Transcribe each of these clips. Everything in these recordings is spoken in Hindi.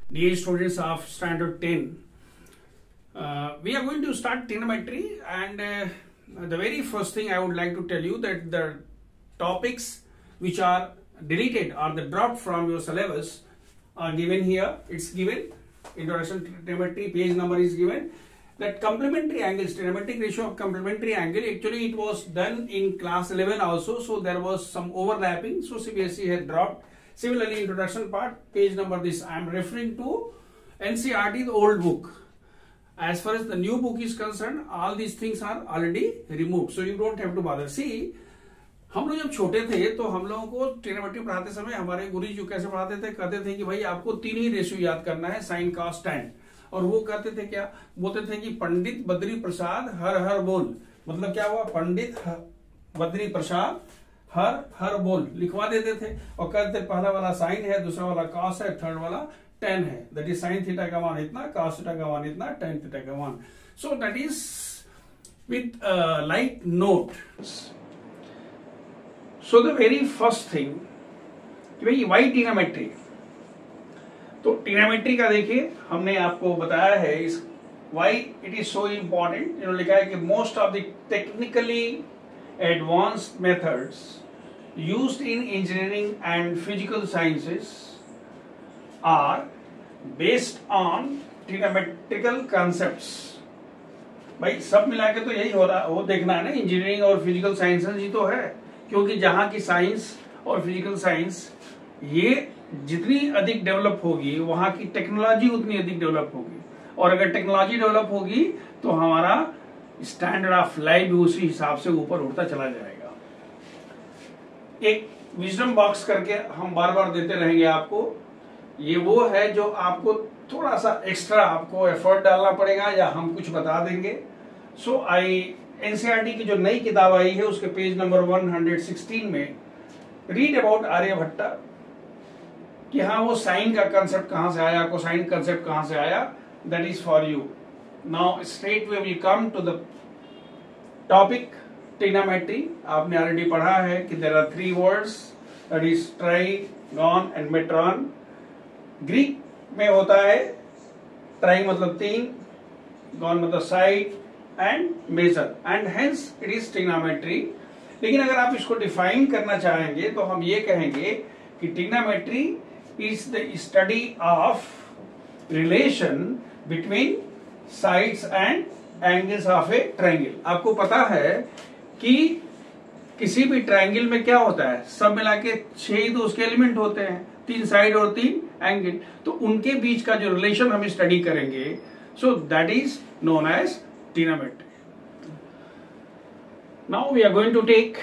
Dear students of standard 10, we are going to start trigonometry, and the very first thing I would like to tell you that the topics which are deleted or the dropped from your syllabus are given here. It's given introduction to trigonometry, page number is given. That complementary angles, trigonometric ratio of complementary angle, actually it was done in class 11 also, so there was some overlapping, so CBSE had dropped. Similarly, introduction part, page number this, I am referring to NCERT, the old book. As far as the new book is concerned, all these things are already removed, so you don't have to bother. See, हम लोग जब छोटे थे तो हम लोगों को ट्रिग्नोमेट्री पढ़ाते समय हमारे गुरुजी जो कैसे पढ़ाते थे, कहते थे कि भाई आपको तीन ही रेशियो याद करना है, साइन कॉस टैन। और वो कहते थे क्या, बोलते थे कि पंडित बद्री प्रसाद हर हर बोल। मतलब क्या हुआ, पंडित बद्री प्रसाद हर हर बोल लिखवा देते थे और कहते पहला वाला साइन है, दूसरा वाला कॉस है, थर्ड वाला टेन है। दैट इज साइन थीटा का मान इतना, कॉस थीटा का मान इतना, टेन थीटा का मान। सो that is with like note. So the very first thing कि भाई वाई ट्रिग्नोमेट्री, तो ट्रिग्नोमेट्री का देखिए हमने आपको बताया है इस why it is so important. इन्होंने लिखा है कि most of the technically advanced methods used in engineering and physical sciences are based on trigonometrical concepts. भाई सब मिला के तो यही हो रहा, वो देखना है ना, इंजीनियरिंग और फिजिकल साइंसेस ही तो है, क्योंकि जहां की साइंस और फिजिकल साइंस ये जितनी अधिक डेवलप होगी वहां की टेक्नोलॉजी उतनी अधिक डेवलप होगी, और अगर टेक्नोलॉजी डेवलप होगी तो हमारा स्टैंडर्ड ऑफ लाइफ भी उसी हिसाब से ऊपर उठता चला जाएगा। एक विजडम बॉक्स करके हम बार बार देते रहेंगे आपको, ये वो है जो आपको थोड़ा सा एक्स्ट्रा आपको एफर्ट डालना पड़ेगा या हम कुछ बता देंगे। सो एनसीईआरटी की जो नई किताब आई है उसके पेज नंबर 116 में रीड अबाउट आर्यभट्टा, कि हाँ वो साइन का कंसेप्ट कहां से आया, कोसाइन कंसेप्ट कहां से आया, that is for you. Now straight we will come to the topic trigonometry. आपने ऑलरेडी पढ़ा है कि there are three words, that is trigon and metron. Greek में होता है ट्राई मतलब तीन, गॉन मतलब side and measure, and hence it is trigonometry. लेकिन अगर आप इसको डिफाइन करना चाहेंगे तो हम ये कहेंगे कि trigonometry is the study of relation between sides and angles of A triangle. आपको पता है कि किसी भी ट्रायंगल में क्या होता है, सब मिला के 6 ही तो उसके एलिमेंट होते हैं, 3 साइड और 3 एंगल, तो उनके बीच का जो रिलेशन हम स्टडी करेंगे, so that is known as trigonometry. Now we are going to take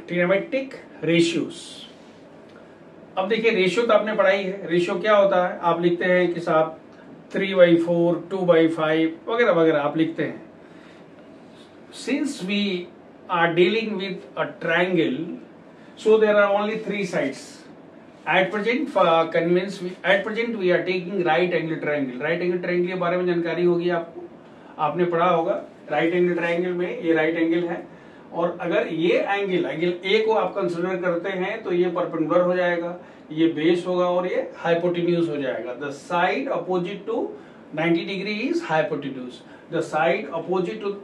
trigonometric ratios. अब देखिए रेशियो तो आपने पढ़ाई है, रेशियो क्या होता है, आप लिखते हैं कि साहब 3/4, 2/5 वगैरह वगैरह आप लिखते हैं। Since we are dealing with a triangle, so there are only 3 sides at present. For convenience at present we are taking right angle triangle. Right angle triangle के बारे में जानकारी होगी आपको, आपने पढ़ा होगा। राइट एंगल ट्रायंगल में ये राइट एंगल है, और अगर ये एंगल ए को आप कंसिडर करते हैं तो ये परपेंडिकुलर हो जाएगा, ये बेस होगा और ये हाइपोटेन्यूज हो जाएगा। The side opposite to 90 degree is hypotenuse. The side opposite to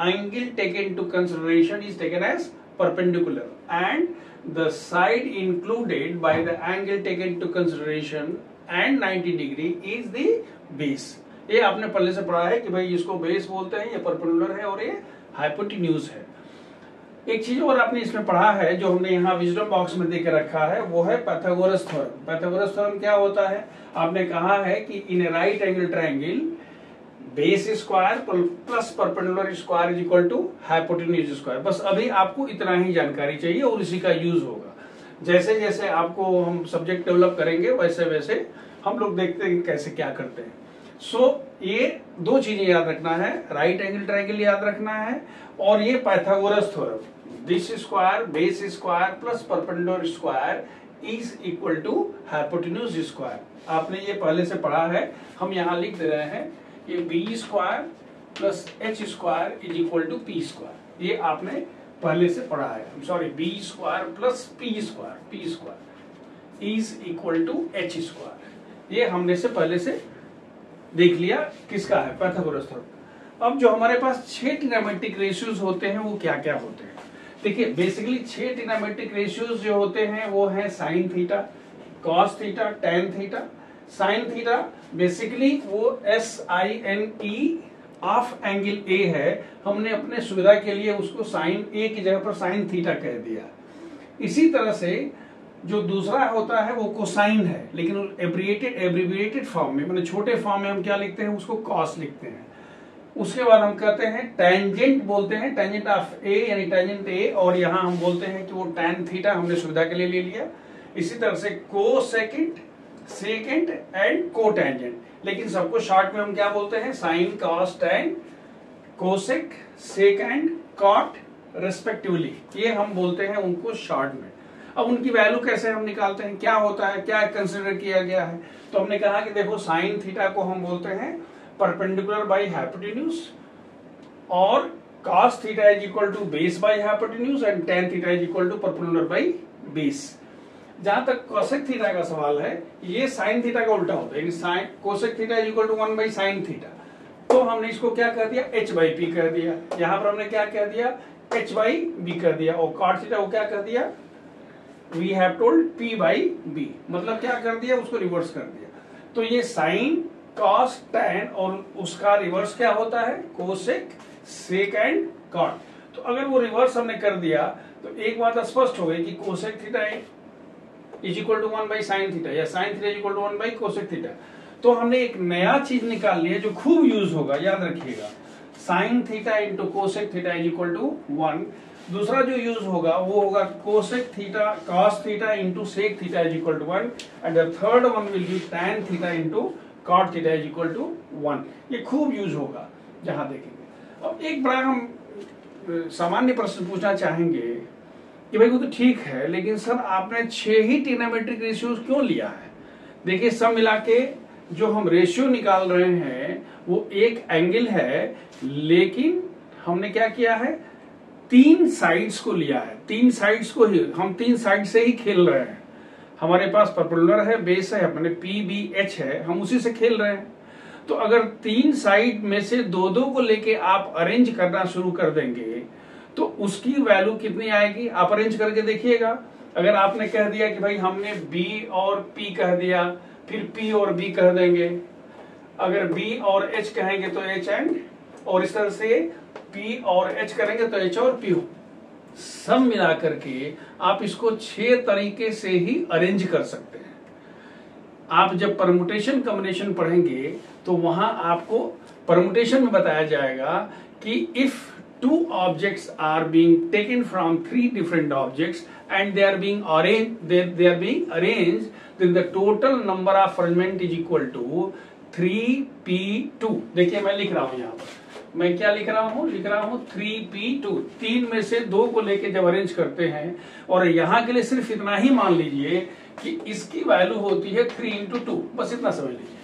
angle taken to consideration is taken as perpendicular, and the side included by the angle taken to consideration and 90 degree is the base. ये आपने पहले से पढ़ा है कि भाई इसको बेस बोलते हैं, ये परपेंडिकुलर है और ये हाइपोटेन्यूज है। एक चीज और आपने इसमें पढ़ा है जो हमने यहाँ विजडम बॉक्स में देकर रखा है, वो है पाइथागोरस थ्योरम। पाइथागोरस थ्योरम क्या होता है, आपने कहा है कि in a right angle triangle base square plus perpendicular square is equal to hypotenuse square. बस अभी आपको इतना ही जानकारी चाहिए और इसी का यूज होगा। जैसे जैसे आपको हम सब्जेक्ट डेवलप करेंगे वैसे वैसे हम लोग देखते हैं कैसे क्या करते हैं। सो ये 2 चीजें याद रखना है, राइट एंगल ट्रायंगल याद रखना है और ये Pythagoras theorem. This square base square plus perpendicular square is equal to hypotenuse square. आपने ये पहले से पढ़ा है, हम यहाँ लिख दे रहे हैं कि B square plus H square is equal to P square. ये आपने पहले से पढ़ा है, sorry, B square plus P square is equal to H square. ये हमने से पहले से देख लिया किसका है, पाइथागोरस थ्योरम। अब जो हमारे पास 6 ट्रिग्नोमेट्रिक रेशियोज होते हैं वो क्या क्या होते हैं? देखिए बेसिकली 6 ट्रिग्नोमेट्रिक रेशियोज जो होते हैं वो है sine theta, cos theta, tan theta. Sine theta basically वो SINE ऑफ एंगल ए है, हमने अपने सुविधा के लिए उसको साइन ए की जगह पर साइन थीटा कह दिया। इसी तरह से जो दूसरा होता है वो कोसाइन है, लेकिन एब्रिविएटेड फॉर्म में, मतलब छोटे फॉर्म में हम क्या लिखते हैं, उसको कॉस लिखते हैं। उसके बाद हम कहते हैं टेंजेंट बोलते हैं, टेंजेंट ऑफ ए यानी टेंजेंट ए, और यहां हम बोलते हैं कि वो टैन थीटा, हमने सुविधा के लिए ले लिया। इसी तरह से कोसेकेंट, सेकेंट एंड कोटेंजेंट, लेकिन सबको शॉर्ट में हम क्या बोलते हैं, sine, cos, tan, cosec, second, cot respectively, ये हम बोलते हैं उनको शॉर्ट में। अब उनकी वैल्यू कैसे हम निकालते हैं, क्या होता है, क्या कंसिडर किया गया है? तो हमने कहा कि देखो साइन थीटा को हम बोलते हैं परपेंडिकुलर बाई हाइपोटेन्यूज, और cos theta is equal to base by hypotenuse, and tan theta is equal to perpendicular by base. जहां तक कोसेक थीटा का सवाल है, ये साइन थीटा का उल्टा होता है, sine cosec theta is equal to 1 by sine theta. तो हमने इसको क्या कर दिया, h बाई पी कर दिया। यहां पर हमने क्या कह दिया, h बाई बी कर दिया, और कॉट थीटा को क्या कर दिया, we have told p by B, मतलब क्या कर दिया, उसको रिवर्स कर दिया। तो ये साइन, कॉस, टैन, और उसका रिवर्स क्या होता है, कोसेक, सेक एंड कॉट। तो अगर वो रिवर्स हमने कर दिया तो एक बात स्पष्ट हो गई कि cosec theta is equal to 1 by sine theta, या sine theta is equal to 1 by cosec theta. तो हमने एक नया चीज निकाल लिया जो खूब यूज होगा, याद रखिएगा, sine theta into cosec theta is equal to 1। दूसरा जो यूज होगा वो होगा cosec theta, cos theta into sec theta is equal to 1, and the third one will be tan theta into cot theta is equal to 1। ये खूब यूज होगा जहां देखेंगे। अब एक बड़ा हम सामान्य प्रश्न पूछना चाहेंगे कि भाई वो तो ठीक है, लेकिन सर आपने 6 ही ट्रिग्नोमेट्रिक रेशियोज क्यों लिया है? देखिए सब मिला के जो हम रेशियो निकाल रहे हैं वो एक एंगल है, लेकिन हमने क्या किया है, 3 साइड्स को लिया है। 3 साइड्स को ही हम 3 साइड से ही खेल रहे हैं। हमारे पास परपेंडिकुलर है, बेस है, अपने PBH है, हम उसी से खेल रहे हैं। तो अगर 3 साइड में से 2-2 को लेके आप अरेंज करना शुरू कर देंगे तो उसकी वैल्यू कितनी आएगी, आप अरेंज करके देखिएगा। अगर आपने कह दिया कि भाई हमने B और P कह दिया, फिर P और B कह देंगे, अगर B और H कहेंगे तो H एंड, और इस तरह से P और H करेंगे तो H और P हो। सब मिला करके आप इसको 6 तरीके से ही अरेंज कर सकते हैं। आप जब परमुटेशन कॉम्बिनेशन पढ़ेंगे तो वहां आपको परमुटेशन में बताया जाएगा कि if 2 objects are being taken from 3 different objects and they are being arranged, then the total number of arrangement is equal to 3p2। देखिए मैं लिख रहा हूं यहाँ पर, मैं क्या लिख रहा हूं, 3p2। 3 में से 2 को लेके जब अरेंज करते हैं, और यहाँ के लिए सिर्फ इतना ही मान लीजिए कि इसकी वैल्यू होती है 3 into 2, बस इतना समझ लीजिए।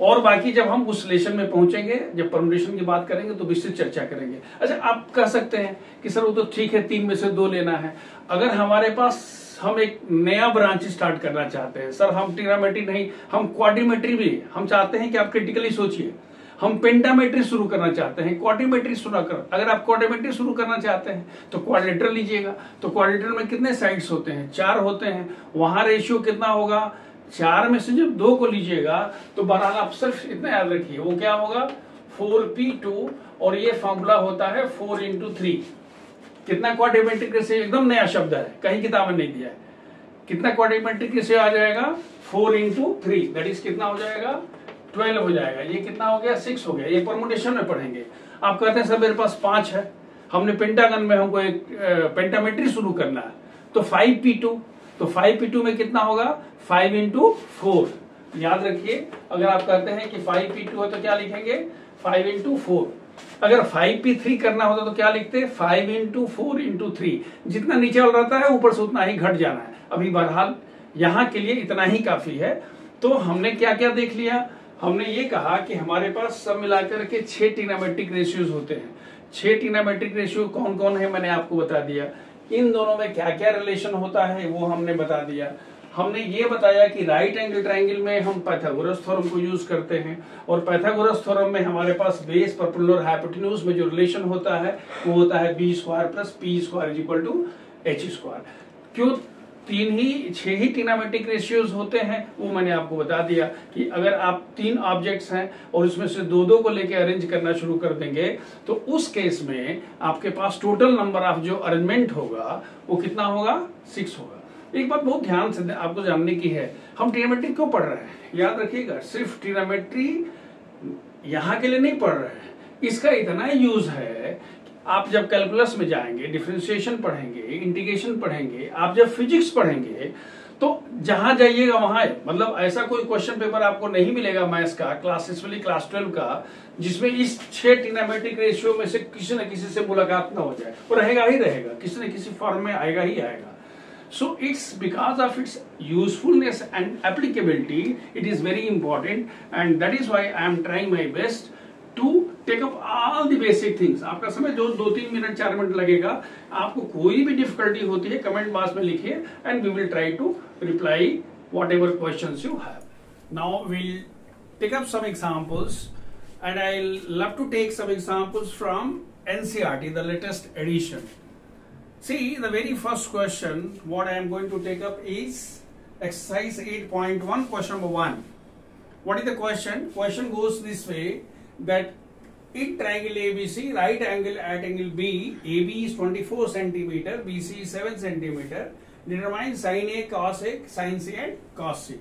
और बाकी जब हम उस रिलेशन में पहुंचेंगे, जब परमुटेशन की बात करेंगे तो विस्तृत चर्चा करेंगे। अच्छा आप कह सकते हैं कि सर वो तो ठीक है 3 में से 2 लेना है। अगर हमारे पास हम एक नया ब्रांच स्टार्ट करना चाहते हैं, सर हम ट्रिग्नोमेट्री नहीं, हम क्वाड्रीमेट्री भी हम चाहते हैं कि आप क्रिटिकली सोचिए, हम पेंटामेट्री शुरू करना चाहते हैं, क्वाड्रीमेट्री शुरू कर, अगर आप क्वाड्रीमेट्री शुरू करना चाहते हैं तो क्वाड्रिलेटरल लीजिएगा। तो क्वाड्रिलेटरल में कितने साइड्स होते हैं, 4 होते हैं, वहां रेशियो कितना होगा, 4 में से जब 2 को लीजिएगा तो बहरहाल आप सिर्फ इतना याद रखिए वो क्या होगा, 4p2, और ये फॉर्मूला होता है 4 into 3। कितना क्वाड्रीमेट्रिक रेशियो, एकदम नया शब्द है, कहीं किताब में नहीं दिया है। कितना क्वाड्रीमेट्रिक रेशियो आ जाएगा, 4 into 3, दैट इज कितना हो जाएगा, 12 हो जाएगा। ये कितना हो गया, 6 हो गया। ये परमुटेशन में पढ़ेंगे। आप कहते हैं सर मेरे पास 5 है, हमने पेंटागन में हमको एक पेंटामेट्री शुरू करना है, तो 5p2, तो 5p2 में कितना होगा, 5 into 4। याद रखिए अगर आप कहते हैं कि 5p2 है तो क्या लिखेंगे, 5 into 4। अगर 5p3 करना होता तो क्या लिखते, 5 into 4 into 3। जितना नीचे वाला रहता है ऊपर से उतना ही घट जाना है। अभी बहरहाल यहाँ के लिए इतना ही काफी है। तो हमने क्या क्या देख लिया, हमने ये कहा कि हमारे पास सब मिलाकर के 6 ट्रिग्नोमेट्रिक रेशियोज होते हैं। 6 ट्रिग्नोमेट्रिक रेशियो कौन कौन है मैंने आपको बता दिया। इन दोनों में क्या क्या रिलेशन होता है वो हमने बता दिया। हमने ये बताया कि राइट एंगल ट्रायंगल में हम पाइथागोरस थ्योरम को यूज करते हैं, और पाइथागोरस थ्योरम में हमारे पास बेस परपेंडिकुलर हाइपोटेन्यूज में जो रिलेशन होता है वो होता है B square plus P square is equal to H square. क्यों 6 ही ट्रिग्नोमेट्रिक रेशियोज होते हैं वो मैंने आपको बता दिया कि अगर आप 3 ऑब्जेक्ट्स हैं और उसमें से 2-2 को लेके अरेंज करना शुरू कर देंगे तो उस केस में आपके पास टोटल नंबर ऑफ जो अरेंजमेंट होगा वो कितना होगा, 6 होगा। एक बात बहुत ध्यान से आपको जानने की है, हम ट्रिग्नोमेट्री क्यों पढ़ रहे हैं, याद रखिएगा सिर्फ ट्रिग्नोमेट्री यहाँ के लिए नहीं पढ़ रहे हैं, इसका इतना यूज है आप जब कैलकुलस में जाएंगे, डिफरेंशिएशन पढ़ेंगे, इंटीग्रेशन पढ़ेंगे, आप जब फिजिक्स पढ़ेंगे तो जहां जाइएगा वहां, मतलब ऐसा कोई क्वेश्चन पेपर आपको नहीं मिलेगा मैथ्स का स्पेशली क्लास 12 का जिसमें इस 6 ट्रिग्नोमेट्रिक रेशियो में से किसी न किसी से मुलाकात ना हो जाए, वो रहेगा ही रहेगा, किसी न किसी फॉर्म में आएगा ही आएगा। So it's because of its usefulness and applicability, it is very important, and that is why I am trying my best to take up all the basic things. आपका समय जो 2-3 मिनट 4 मिनट लगेगा, आपको कोई भी डिफिकल्टी होती है कमेंट बॉक्स में लिखिए and we will try to reply whatever questions you have. Now we'll take up some examples and I'll love to take some examples from NCERT, the latest edition. See, the very first question what I am going to take up is exercise 8.1, question number 1. What is the question? Question goes this way, that in triangle ABC, right angle at angle B, AB is 24 centimeter, BC is 7 centimeter. Determine sin A, cos A, sin C and cos C.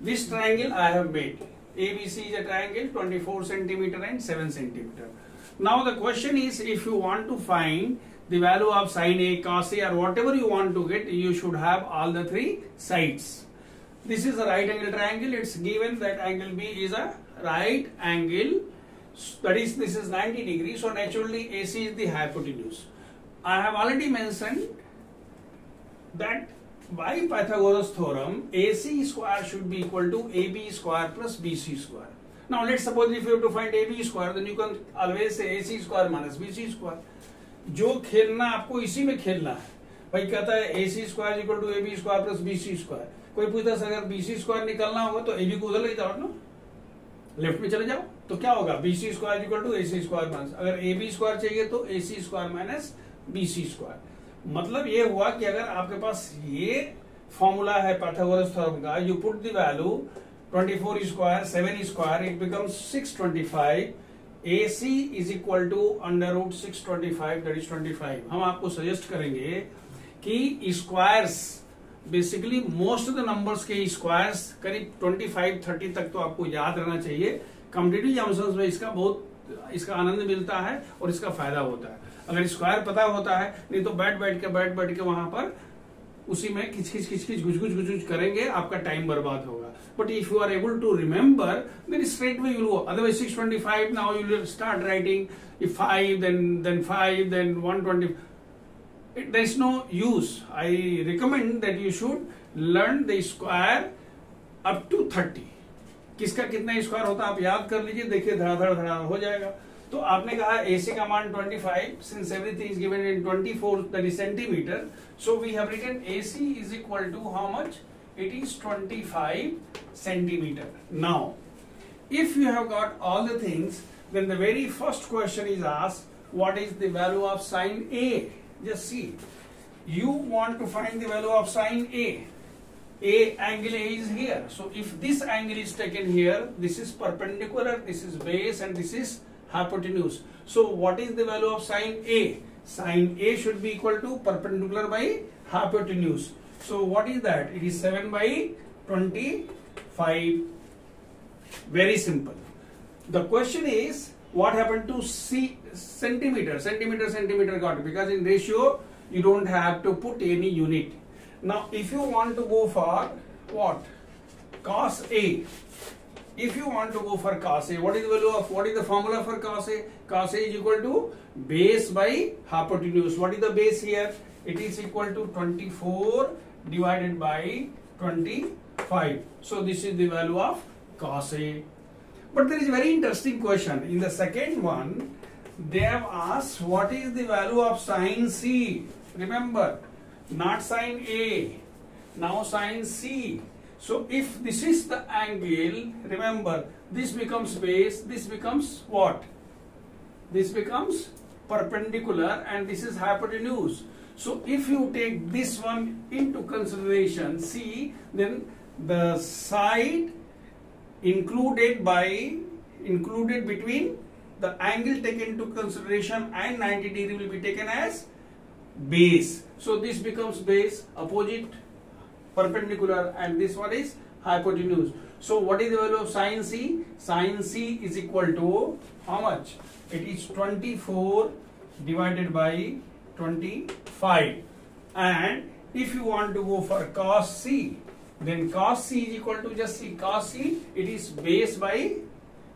This triangle I have made. ABC is a triangle 24 centimeter and 7 centimeter. Now the question is, if you want to find the value of sin A, cos A or whatever you want to get, you should have all the 3 sides. This is a right angle triangle. It's given that angle B is a right angle, that is this is 90 degrees, so naturally AC is the hypotenuse. I have already mentioned that by Pythagoras theorem AC square should be equal to AB square plus BC square. Now let's suppose if you have to find AB square, then you can always say AC square minus BC square. जो खेलना आपको इसी में खेलना है, भाई कहता है AC square equal to AB square plus BC square, कोई पूछता है अगर BC स्क्वायर निकलना होगा तो AB को उधर ले जाओ ना, लेफ्ट में चले जाओ, तो क्या होगा BC square equal to AC square minus, अगर AB स्क्वायर चाहिए तो AC square minus BC square. मतलब ये हुआ कि अगर आपके पास ये फॉर्मूला है पाइथागोरस थ्योरम का, you put the value 24 square 7 square, it becomes 625, AC is equal to under root 625, that is 25। हम आपको सजेस्ट करेंगे कि squares basically most of the numbers के स्क्वायर्स करीब 25-30 तक तो आपको याद रहना चाहिए। कॉम्पिटिटिव एग्जामिनेशंस में इसका आनंद मिलता है और इसका फायदा होता है अगर स्क्वायर पता होता है, नहीं तो बैठ के वहां पर उसी में खिच घुच करेंगे, आपका टाइम बर्बाद होगा। But if you are able to remember, then straightway you will go. Otherwise 625, now you will start writing if 5, then 5, then 120. There is no use. I recommend that you should learn the square up to 30. किसका कितना स्क्वायर होता है आप याद कर लीजिए, देखिए धड़ा हो जाएगा। तो आपने कहा AC का मान 25, since everything is given in 24 that is centimeter, so we have written AC is equal to how much? It is 25 centimeter. Now, if you have got all the things, then the very first question is asked, what is the value of sin A? Just see, you want to find the value of sin A. Angle A is here. So if this angle is taken here, this is perpendicular, this is base and this is hypotenuse. So what is the value of sin A? Sin A should be equal to perpendicular by hypotenuse. So what is that? It is 7 by 25. Very simple. The question is, what happened to centimeter? Centimeter got it, because in ratio you don't have to put any unit. Now if you want to go for what? Cos A. If you want to go for cos A, what is the formula for cos A? Cos A is equal to base by hypotenuse. What is the base here? It is equal to 24 divided by 25. So this is the value of cos A. But there is a very interesting question. In the second one, they have asked what is the value of sin C. Remember, not sin A, Now sine C. So if this is the angle, remember this becomes base, this becomes what? This becomes perpendicular and this is hypotenuse. So if you take this one into consideration, C, then the side included between the angle taken into consideration and 90 degree will be taken as base. So this becomes base, opposite, perpendicular, and this one is hypotenuse. So what is the value of sine C? Sine C is equal to how much? It is 24 divided by 25. And if you want to go for cos C, then cos C is equal to, just see, cos C, it is base by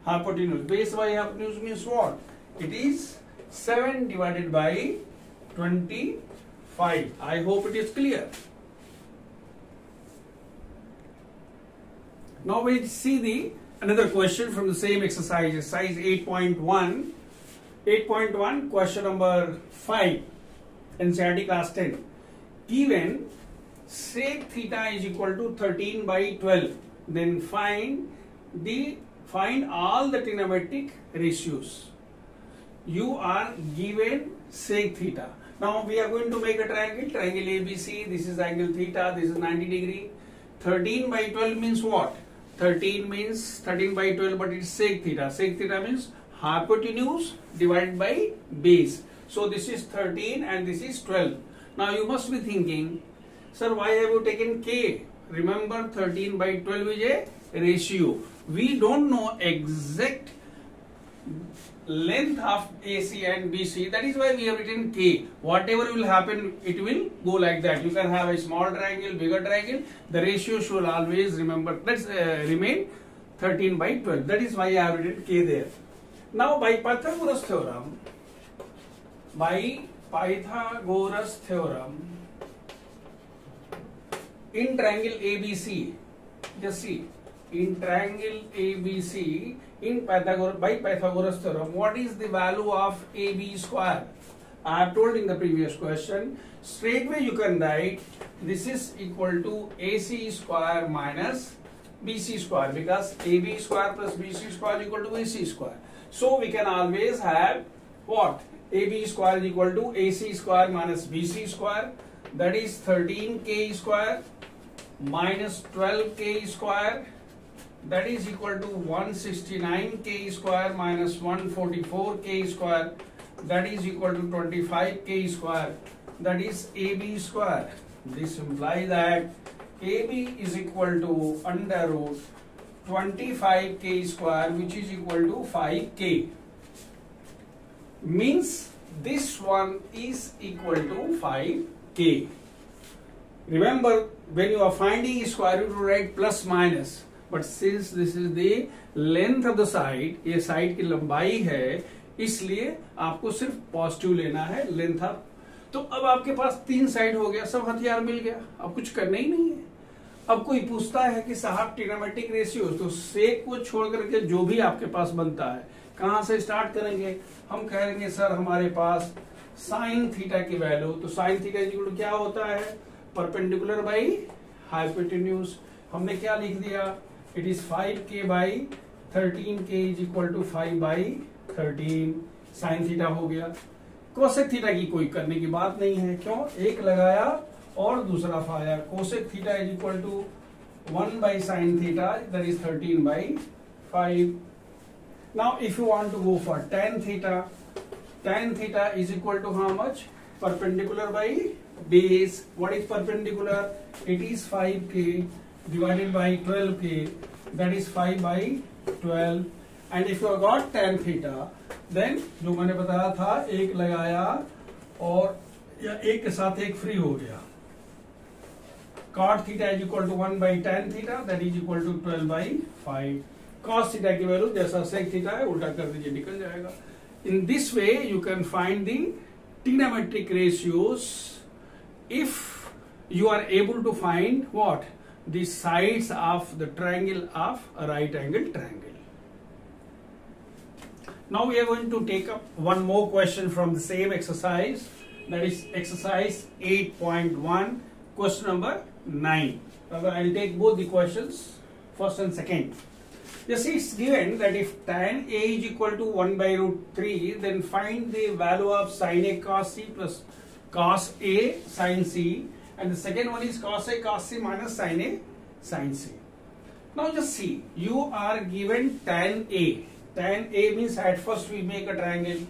hypotenuse. Base by hypotenuse means what? It is 7 divided by 25. I hope it is clear. Now we see another question from the same exercise, exercise 8.1. 8.1, question number 5, NCERT class 10. Given sec theta is equal to 13 by 12, then find all the trigonometric ratios. You are given sec theta. Now we are going to make a triangle ABC. This is angle theta, this is 90 degree. 13 by 12 means what? 13 means 13 by 12, but it's sec theta. Sec theta means hypotenuse divided by base. So this is 13 and this is 12. Now you must be thinking, sir, why have you taken K? Remember, 13 by 12 is a ratio. We don't know exact length of AC and BC. That is why we have written K. Whatever will happen, it will go like that. You can have a small triangle, bigger triangle. The ratio should always remain 13 by 12. That is why I have written K there. Now by Pythagoras theorem, in triangle ABC, just see, in triangle ABC, by Pythagoras theorem, what is the value of AB square? I have told in the previous question. Straightway you can write this is equal to AC square minus BC square, because AB square plus BC square is equal to AC square. So we can always have what? AB square is equal to AC square minus BC square, that is 13K square minus 12K square, that is equal to 169K square minus 144K square, that is equal to 25K square, that is AB square. This implies that AB is equal to under root 25K square, which is equal to 5K. Means this one is equal to 5K. Remember, when you are finding square root, you write plus minus. But since this is the length of the side, ये साइड की लंबाई है, इसलिए आपको सिर्फ पॉजिटिव लेना है, लेंथ ऑफ. तो अब आपके पास 3 साइड हो गया, सब हथियार मिल गया, अब कुछ करना ही नहीं है. अब कोई पूछता है कि साहब ट्रिग्नोमेट्रिक रेशियो, तो सेक को छोड़ करके जो भी आपके पास बनता है, कहां से स्टार्ट करेंगे? हम कहेंगे सर हमारे पास साइन थीटा की वैल्यू, तो साइन थीटा इक्वल टू क्या होता है? Perpendicular by hypotenuse. हमने क्या लिख दिया? It is 5K by 13K is equal to 5 by 13. Sine theta हो गया. कोसेक थीटा की कोई करने की बात नहीं है, क्यों? एक लगाया और दूसरा फाया. Cosec theta is equal to 1 by sine theta, that is 13 by 5. Now if you want to go for tan theta is equal to how much? Perpendicular by base. What is perpendicular? It is 5K divided by 12K, that is 5 by 12. And if you have got tan theta, then जो मैंने बताया था, एक लगाया और या एक के साथ एक फ्री हो गया. Cot theta is equal to 1 by tan theta, that is equal to 12 by 5. Cos theta की वैल्यू जैसा sec theta है उल्टा कर दीजिए, निकल जाएगा. In this way you can find the trigonometric ratios if you are able to find what? The sides of the triangle of a right angle triangle. Now we are going to take up one more question from the same exercise, that is exercise 8.1, question number 9. I'll take both the questions, first and second. Just it's given that if tan A is equal to 1 by root 3, then find the value of sin A cos C plus cos A sin C, and the second one is cos A cos C minus sin A sin C. Now just see, you are given tan A. Tan A means at first we make a triangle.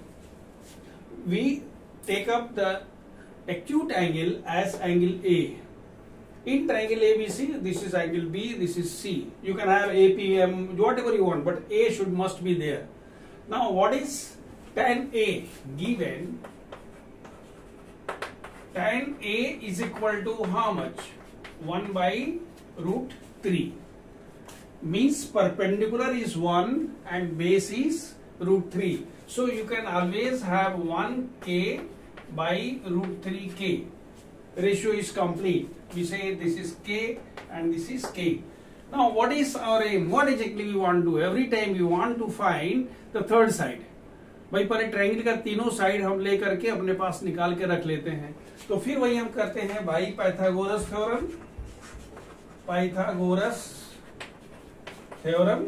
We take up the acute angle as angle A. In triangle ABC, this is angle B, this is C. You can have APM, whatever you want, but A must be there. Now what is tan A? Given tan A is equal to how much? 1 by root 3. Means perpendicular is 1 and base is root 3. So you can always have 1k by root 3k. Ratio is complete. We say this is k and this is k. Now what is our aim? What exactly we want to do? Every time we want to find the third side. भाई पर ट्रायंगल का तीनों साइड हम लेकर के अपने पास निकाल के रख लेते हैं. तो फिर वही हम करते हैं भाई Pythagoras theorem. Pythagoras theorem.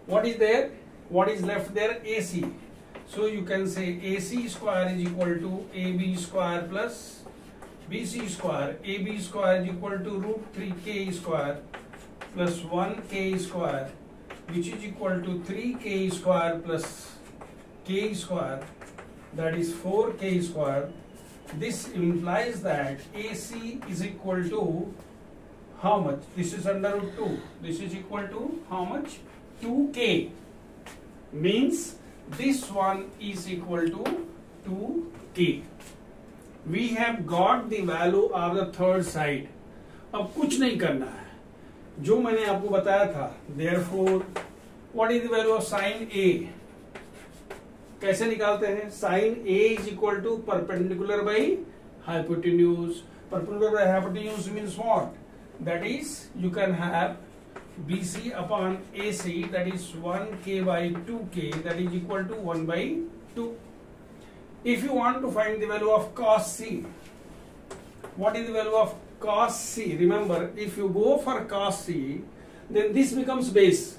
What is there? What is left there? AC. So you can say AC square is equal to AB square plus BC square. AB square is equal to root 3k square plus 1k square, which is equal to 3k square plus k square, that is 4k square. This implies that AC is equal to how much? This is under root 2. This is equal to how much? 2k. Means this one is equal to 2k. We have got the value of the third side. अब कुछ नहीं करना है, जो मैंने आपको बताया था. Therefore, what is the value of sin A? कैसे निकालते हैं? Sin A is equal to perpendicular by hypotenuse. Perpendicular by hypotenuse means what? That is, you can have BC upon AC, that is 1k by 2k, that is equal to 1 by 2. If you want to find the value of cos C, what is the value of cos C? Remember, if you go for cos C, then this becomes base.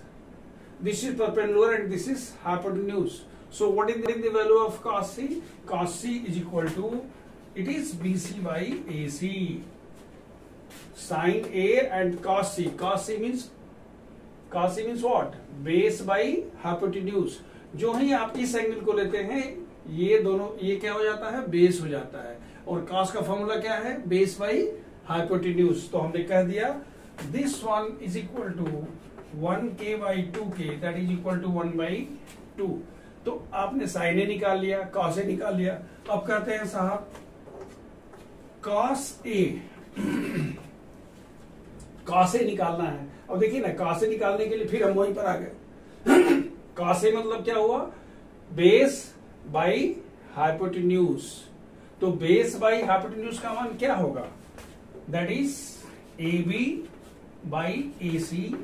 This is perpendicular and this is hypotenuse. So what is the value of cos C? Cos C is equal to, it is BC by AC. Sin A and cos C. Cos C means what? Base by hypotenuse. जो ही आप इस एंगल को लेते हैं, ये दोनों, ये क्या हो जाता है? बेस हो जाता है. और cos का फॉर्मूला क्या है? Base by hypotenuse. तो हमने कह दिया this one is equal to 1k by 2k, that is equal to 1 by 2. तो आपने साइन ए निकाल लिया, cos ए निकाल लिया. अब कहते हैं साहब cos ए cos ए निकालना है. अब देखिए ना, cos ए निकालने के लिए फिर हम वहीं पर आ गए. cos ए मतलब क्या हुआ? Base by hypotenuse. तो बेस बाई हाइपोटेन्यूज का मान क्या होगा? That is AB by AC,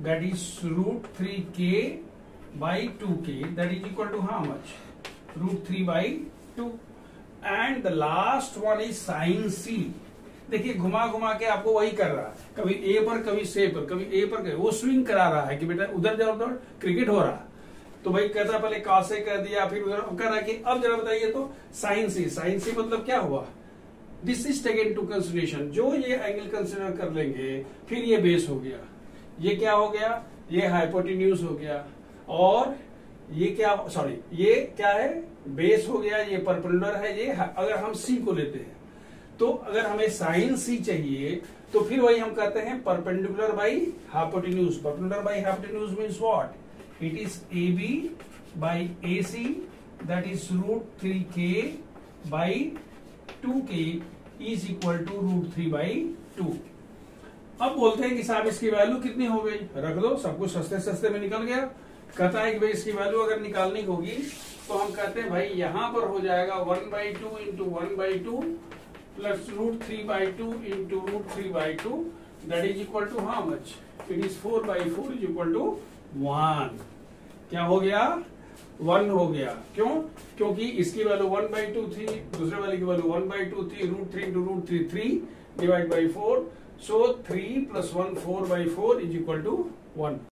that is root 3k by 2k, that is equal to how much? Root 3 by 2. And the last one is sine C. देखिए घुमा घुमा के आपको वही कर रहा है, कभी ए पर कभी से पर, कभी ए पर कभी, वो स्विंग करा रहा है कि बेटा उधर जाओ, उधर क्रिकेट हो रहा है. तो भाई कहता है पहले cos ए कह दिया, फिर उधर कह रहा है कि अब जरा बताइए तो sin C. sin C मतलब क्या हुआ? This is taken to consideration. जो ये एंगल कंसिडर कर लेंगे, फिर ये बेस हो गया, ये क्या हो गया? ये हाइपोटेन्यूज हो गया, और ये क्या, सॉरी ये क्या है? बेस हो गया, ये परपेंडिकुलर है. ये अगर हम C को लेते हैं, तो अगर हमें sin C चाहिए, तो फिर वही हम कहते हैं perpendicular by hypotenuse. Perpendicular by hypotenuse means what? It is AB by AC, that is root 3k by 2k is equal to root 3 by 2. अब बोलते हैं कि साहब इसकी वैल्यू कितनी हो गई? रख दो, सब कुछ सस्ते सस्ते में निकल गया. कहता है कि भाई इसकी वैल्यू अगर निकालनी होगी, तो हम कहते हैं भाई यहां पर हो जाएगा 1 by 2 into 1 by 2 plus root 3 by 2 into root 3 by 2, that is equal to how much? It is 4 by 4 is equal to 1. क्या हो गया? 1 हो गया। क्यों? क्योंकि इसकी वैल्यू 1/2 थी, दूसरे वाले की वैल्यू 1/2 थी। √3 into √3 3 divide by 4, so 3 + 1 4/4 is equal to 1।